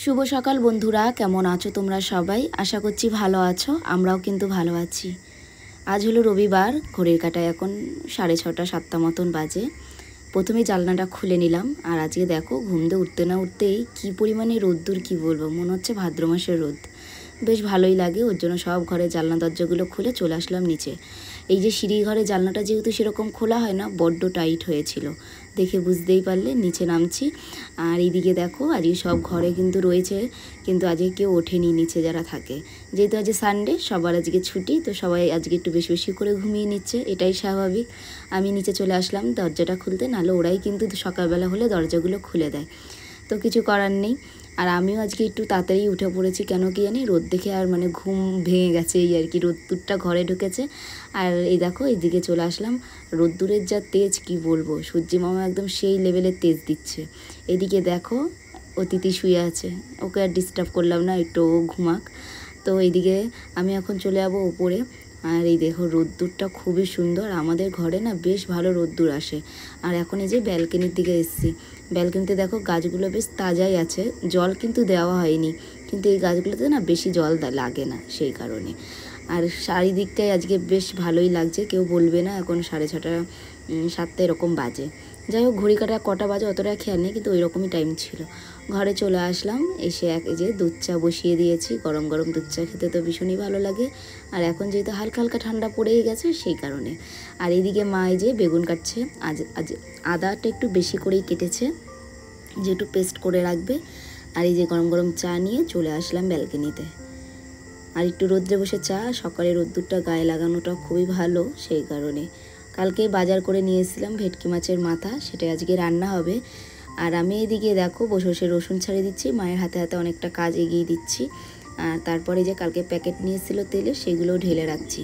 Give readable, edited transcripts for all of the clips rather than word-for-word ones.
শুভ সকাল বন্ধুরা, কেমন আছো তোমরা সবাই? আশা করছি ভালো আছো, আমরাও কিন্তু ভালো আছি। আজ হলো রবিবার, ঘড়ির কাঁটায় এখন 6:30 7টা মতন বাজে। প্রথমেই জানলাটা খুলে নিলাম, আর আজকে দেখো ঘুম দিয়ে উঠতে না উঠতেই কী পরিমাণে রোদ্দুর কী বলবো, মনে হচ্ছে ভাদ্র মাসের রোদ। বেশ ভালোই লাগে, ওর জন্য সব ঘরে জানলা দরজাগুলো খুলে চলে আসলাম নিচে। এই যে সিঁড়ি ঘরে জানলাটা যেহেতু সেরকম খোলা হয় না, বড্ড টাইট হয়েছিল, দেখে বুঝতেই পারলে নিচে নামছি। আর এইদিকে দেখো আজকে সব ঘরে কিন্তু রয়েছে, কিন্তু আজকে কেউ ওঠেনি নিচে যারা থাকে, যেহেতু আজকে সানডে, সবার আজকে ছুটি, তো সবাই আজকে একটু বেশি বেশি করে ঘুমিয়ে নিচ্ছে, এটাই স্বাভাবিক। আমি নিচে চলে আসলাম দরজাটা খুলতে, নাহলে ওরাই কিন্তু সকালবেলা হলে দরজাগুলো খুলে দেয়, তো কিছু করার নেই। আর আমিও আজকে একটু তাড়াতাড়ি উঠে পড়েছি, কেন কি জানি রোদ দেখে আর মানে ঘুম ভেঙে গেছে, এই আর কি, রোদ্দুরটা ঘরে ঢুকেছে। আর এই দেখো এইদিকে চলে আসলাম, রোদ্দুরের যা তেজ কি বলবো, সূর্যি মামা একদম সেই লেভেলের তেজ দিচ্ছে। এদিকে দেখো অতিথি শুয়ে আছে, ওকে আর ডিস্টার্ব করলাম না, একটু ও ঘুমাক। তো এইদিকে আমি এখন চলে যাবো ওপরে। আর এই দেখো রোদ্দুরটা খুবই সুন্দর, আমাদের ঘরে না বেশ ভালো রোদ্দুর আসে। আর এখন এই যে ব্যালকনির দিকে এসেছি, ব্যালকনিতে দেখো গাছগুলো বেশ তাজাই আছে, জল কিন্তু দেওয়া হয়নি, কিন্তু এই গাছগুলোতে না বেশি জল লাগে না সেই কারণে। আর চারিদিকটাই আজকে বেশ ভালোই লাগছে, কেউ বলবে না এখন 6:30 7টা এরকম বাজে। যাই হোক ঘড়ি কাটা কটা বাজে অতটা খেয়াল নেই, কিন্তু ওই রকমই টাইম ছিল। ঘরে চলে আসলাম, এসে এই যে দুধ চা বসিয়ে দিয়েছি, গরম গরম দুধ চা খেতে তো ভীষণই ভালো লাগে। আর এখন যেহেতু হালকা হালকা ঠান্ডা পড়েই গেছে সেই কারণে। আর এইদিকে মা এই যে বেগুন কাটছে, আজ আদাটা একটু বেশি করেই কেটেছে, যে একটু পেস্ট করে রাখবে। আর এই যে গরম গরম চা নিয়ে চলে আসলাম ব্যালকনিতে। আর একটু রোদ্রে বসে চা, সকালে রোদ্দুরটা গায়ে লাগানোটা খুবই ভালো সেই কারণে। কালকে বাজার করে নিয়ে এসেছিলাম ভেটকি মাছের মাথা, সেটা আজকে রান্না হবে। আর আমি এইদিকে দেখো বসে বসে রসুন ছাড়িয়ে দিচ্ছি, মায়ের হাতে হাতে অনেকটা কাজ এগিয়ে দিচ্ছি। আর তারপরে যে কালকে প্যাকেট নিয়ে এসেছিলো তেলে, সেগুলোও ঢেলে রাখছি।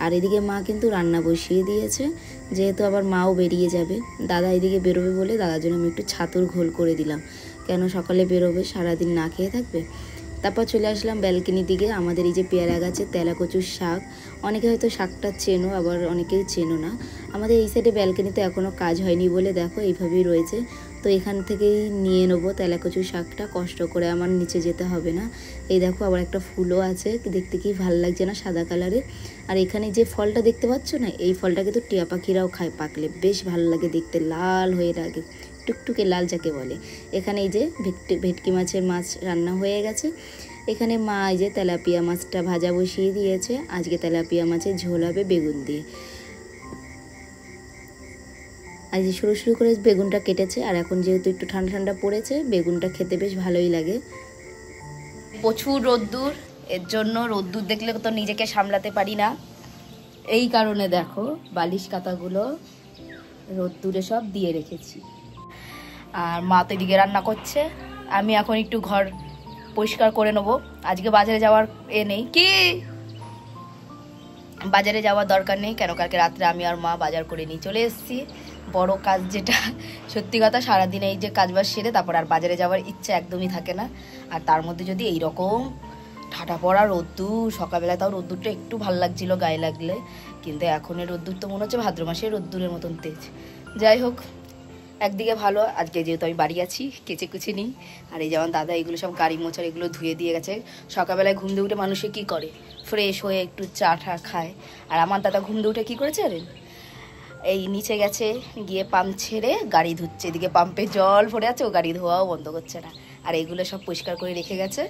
আর এদিকে মা কিন্তু রান্না বসিয়ে দিয়েছে, যেহেতু আবার মাও বেরিয়ে যাবে, দাদা এদিকে বেরোবে বলে দাদার জন্য আমি একটু ছাতুর ঘোল করে দিলাম, কেন সকালে বেরোবে, সারাদিন না খেয়ে থাকবে। তারপর চলে আসলাম ব্যালকনির দিকে। আমাদের এই যে পেয়ারা গাছে তেলা কচুর শাক, অনেকে হয়তো শাকটা চেনো, আবার অনেকেই চেনো না। আমাদের এই সাইডে ব্যালকনিতে এখনও কাজ হয়নি বলে দেখো এইভাবেই রয়েছে, তো এখান থেকেই নিয়ে নেবো তেলা কচুর শাকটা, কষ্ট করে আমার নিচে যেতে হবে না। এই দেখো আবার একটা ফুলও আছে, দেখতে কি ভালো লাগছে না, সাদা কালারের। আর এখানে যে ফলটা দেখতে পাচ্ছ না, এই ফলটা কিন্তু টিয়া পাখিরাও খায়, পাকলে বেশ ভালো লাগে দেখতে, লাল হয়ে লাগে, টুকটুকে লাল যাকে বলে। এখানে এই যে ভেটকি মাছের মাছ রান্না হয়ে গেছে। এখানে মা এই যে তেলাপিয়া মাছটা ভাজা বসিয়ে দিয়েছে, আজকে তেলাপিয়া মাছের ঝোল হবে বেগুন দিয়ে। আর যে সরু সরু করে বেগুনটা কেটেছে, আর এখন যেহেতু একটু ঠান্ডা ঠান্ডা পড়েছে, বেগুনটা খেতে বেশ ভালোই লাগে। প্রচুর রোদ্দুর, এর জন্য রোদ্দুর দেখলে তো নিজেকে সামলাতে পারি না, এই কারণে দেখো বালিশ কাঁথাগুলো রোদ্দুরে সব দিয়ে রেখেছি। আর মা তো এদিকে রান্না করছে, আমি এখন একটু ঘর পরিষ্কার করে নেবো। আজকে বাজারে যাওয়ার নেই, কি বাজারে যাওয়ার দরকার নেই, কেন কালকে রাত্রে আমি আর মা বাজার করে নিয়ে চলে এসেছি। বড় কাজ যেটা, সত্যি কথা, সারাদিন এই যে কাজবাজ সেরে তারপর আর বাজারে যাওয়ার ইচ্ছা একদমই থাকে না। আর তার মধ্যে যদি এইরকম ঠাটা পড়া রোদ্দুর, সকালবেলায় তাও রোদ্দুরটা একটু ভালো লাগছিল গায়ে লাগলে, কিন্তু এখনের রোদ্দুর তো মনে হচ্ছে ভাদ্র মাসের রোদ্দুরের মতন তেজ। যাই হোক, একদিকে ভালো, আজকে যেহেতু আমি বাড়ি আছি কেচে কুচে নিই। আর এই যেমন দাদা এগুলো সব গাড়ি মোছার এগুলো ধুয়ে দিয়ে গেছে। সকালবেলায় ঘুম দিয়ে উঠে মানুষে কী করে, ফ্রেশ হয়ে একটু চা টা খায়। আর আমার দাদা ঘুম দিয়ে উঠে কী করেছে জানেন, এই নিচে গেছে, গিয়ে পাম্প ছেড়ে গাড়ি ধুচ্ছে, এদিকে পাম্পে জল ভরে আছে, ও গাড়ি ধোয়াও বন্ধ করছে না। আর এইগুলো সব পরিষ্কার করে রেখে গেছে,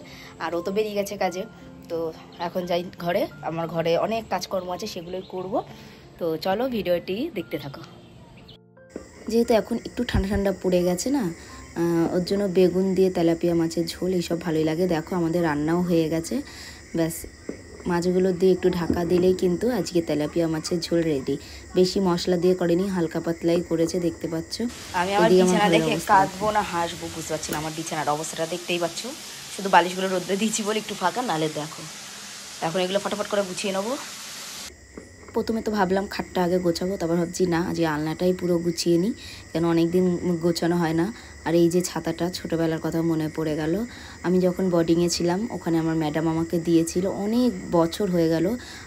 আর ও তো বেরিয়ে গেছে কাজে। তো এখন যাই ঘরে, আমার ঘরে অনেক কাজকর্ম আছে, সেগুলোই করব। তো চলো ভিডিওটি দেখতে থাকো। যেহেতু এখন একটু ঠান্ডা ঠান্ডা পড়ে গেছে না, ওর জন্য বেগুন দিয়ে তেলাপিয়া মাছের ঝোল এইসব ভালোই লাগে। দেখো আমাদের রান্নাও হয়ে গেছে, ব্যাস মাছগুলো দিয়ে একটু ঢাকা দিলেই কিন্তু আজকে তেলাপিয়া মাছের ঝোল রেডি। বেশি মশলা দিয়ে করেনি, হালকা পাতলাই করেছে, দেখতে পাচ্ছ। আমি আমার বিছানা দেখে কাঁদবো না হাসবো বুঝতে পারছি না, আমার বিছানার অবস্থাটা দেখতেই পাচ্ছ, শুধু বালিশগুলো রোদ্রে দিয়েছি বলে একটু ফাঁকা, নালে দেখো। এখন এগুলো ফটাফট করে গুছিয়ে নেবো। প্রথমে তো ভাবলাম খাটটা আগে গোছাবো, তারপর ভাবছি না আজকে আলনাটাই পুরো গুছিয়ে নিই, কেন অনেক দিন গোছানো হয় না। আর এই যে ছাতাটা ছোটোবেলার কথা মনে পড়ে গেল। আমি যখন বোর্ডিংয়ে ছিলাম ওখানে আমার ম্যাডাম আমাকে দিয়েছিল, অনেক বছর হয়ে গেল।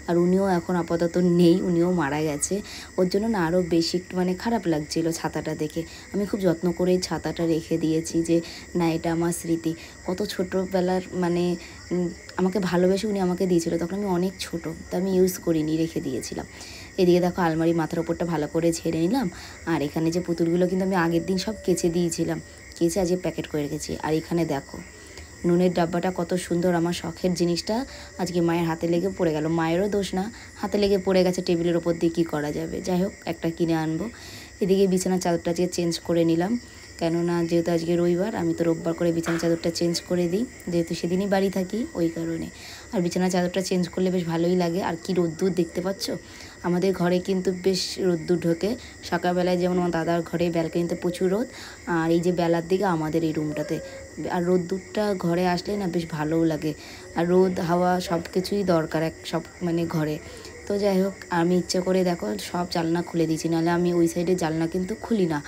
আর উনিও এখন আপাতত নেই, উনিও মারা গেছে। ওর জন্য না আরও বেশি একটু মানে খারাপ লাগছিল ছাতাটা দেখে। আমি খুব যত্ন করে এই ছাতাটা রেখে দিয়েছি যে না এটা আমার স্মৃতি। কত ছোটোবেলার মানে আমাকে ভালোবেসে উনি আমাকে দিয়েছিল, তখন আমি অনেক ছোট, তা আমি ইউজ করিনি, রেখে দিয়েছিলাম। এদিকে দেখো আলমারি মাথার ওপরটা ভালো করে ঝেড়ে নিলাম। আর এখানে যে পুতুলগুলো কিন্তু আমি আগের দিন সব কেচে দিয়েছিলাম, কেচে আজকে প্যাকেট করে রেখেছি। আর এখানে দেখো নুনের ডাব্বাটা কত সুন্দর, আমার শখের জিনিসটা আজকে মায়ের হাতে লেগে পড়ে গেল। মায়েরও দোষ না, হাতে লেগে পড়ে গেছে, টেবিলের ওপর দিয়ে কী করা যাবে, যাই হোক একটা কিনে আনবো। এদিকে বিছানার চাদরটা আজকে চেঞ্জ করে নিলাম, কেননা যেহেতু আজকে রবিবার, আমি তো রোববার করে বিছানার চাদরটা চেঞ্জ করে দিই, যেহেতু সেদিনই বাড়ি থাকি ওই কারণে। আর বিছানার চাদরটা চেঞ্জ করলে বেশ ভালোই লাগে। আর কি রোদ্দুর দেখতে পাচ্ছ, আমাদের ঘরে কিন্তু বেশ রোদ্দুর ঢোকে। সকালবেলায় যেমন আমার দাদার ঘরে ব্যালকনিতে প্রচুর রোদ, আর এই যে বেলার দিকে আমাদের এই রুমটাতে। আর রোদ্দুরটা ঘরে আসলে না বেশ ভালোও লাগে। আর রোদ হাওয়া সব কিছুই দরকার এক সব মানে ঘরে। তো যাই হোক আমি ইচ্ছে করে দেখো সব জানলা খুলে দিয়েছি, নাহলে আমি ওই সাইডে জানলা কিন্তু খুলি না,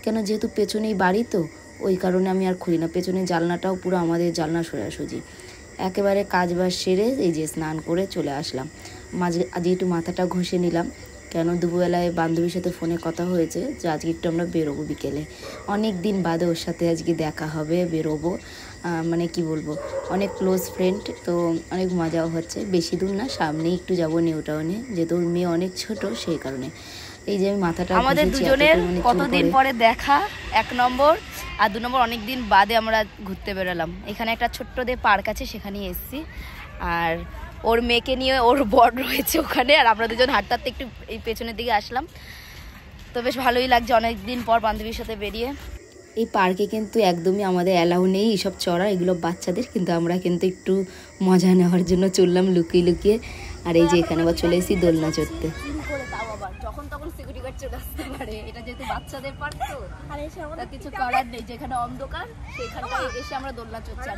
কেন যেহেতু পেছনেই বাড়ি তো ওই কারণে আমি আর খুলি না। পেছনের জানলাটাও পুরো আমাদের জানলা সোজাসুজি। একেবারে কাজ বাজ সেরে এই যে স্নান করে চলে আসলাম। আজকে একটু মাথাটা ঘষে নিলাম, কেন দুপুরবেলায় বান্ধবীর সাথে ফোনে কথা হয়েছে যে আজকে একটু আমরা বেরোবো বিকেলে। অনেক দিন বাদে ওর সাথে আজকে দেখা হবে, বেরোবো, মানে কি বলবো, অনেক ক্লোজ ফ্রেন্ড, তো অনেক মজাও হচ্ছে। বেশি দূর না, সামনেই একটু যাবো নিউ টাউনে, যেহেতু ওর মেয়ে অনেক ছোট সেই কারণে। এই যে আমি মাথাটা আমাদের দুজনের কতদিন পরে দেখা, 1 নম্বর, আর 2 নম্বর অনেক দিন বাদে আমরা ঘুরতে বেরোলাম। এখানে একটা ছোট্ট পার্ক আছে, সেখানেই এসেছি। আর ওর মেয়েকে নিয়ে ওর বর রয়েছে ওখানে, আর আমরা দুজন হাঁটতে হাঁটতে একটু এই পেছনের দিকে আসলাম। তো বেশ ভালোই লাগছে অনেক দিন পর বান্ধবীর সাথে বেরিয়ে। এই পার্কে কিন্তু একদমই আমাদের অ্যালাউ নেই এইসব চড়া, এগুলো বাচ্চাদের, কিন্তু আমরা কিন্তু একটু মজা নেওয়ার জন্য চললাম লুকিয়ে লুকিয়ে। আর এই যে এখানে আবার চলে এসেছি দোলনা চড়তে। যখন তখন সিকিউরিটি গার্ড চলে আসতে পারে, এটা যেহেতু বাচ্চাদের পার্ক তো তার কিছু করার নেই। যেখানে অন্ধকার সেখানটায় এসে আমরা দোলনা চড়ছি।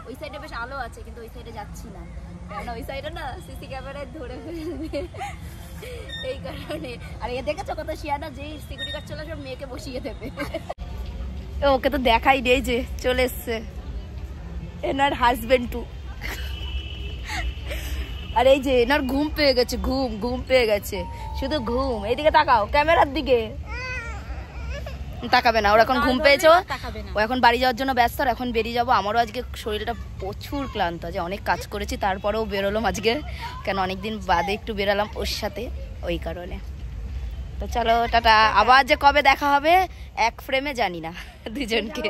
ওই সাইডে বেশ আলো আছে, কিন্তু ওই সাইডে যাচ্ছি না, কেন ওই সাইডে না সিসি ক্যামেরায় ধরে ফেলবে এই কারণে। আর এ দেখেছো কত শিয়ানা, যেই সিকিউরিটি গার্ড চলে আসবে মেয়েকে বসিয়ে দেবে। ওকে তো দেখাই নেই যে চলে এসছে এনার হাজবেন্ড টু। আর এই যে এনার ঘুম পেয়ে গেছে, ঘুম পেয়ে গেছে, শুধু ঘুম। এইদিকে তাকাও, ক্যামেরার দিকে তাকাবে না, ওর এখন ঘুম পেয়েছে, ও এখন বাড়ি যাওয়ার জন্য ব্যস্ত। আর এখন বেরিয়ে যাবো। আমারও আজকে শরীরটা প্রচুর ক্লান্ত, যে অনেক কাজ করেছি, তারপরেও বেরোলাম আজকে, কেন অনেকদিন বাদে একটু বেরোলাম ওর সাথে ওই কারণে। তো চলো টাটা, আবার যে কবে দেখা হবে এক ফ্রেমে জানি না দুজনকে।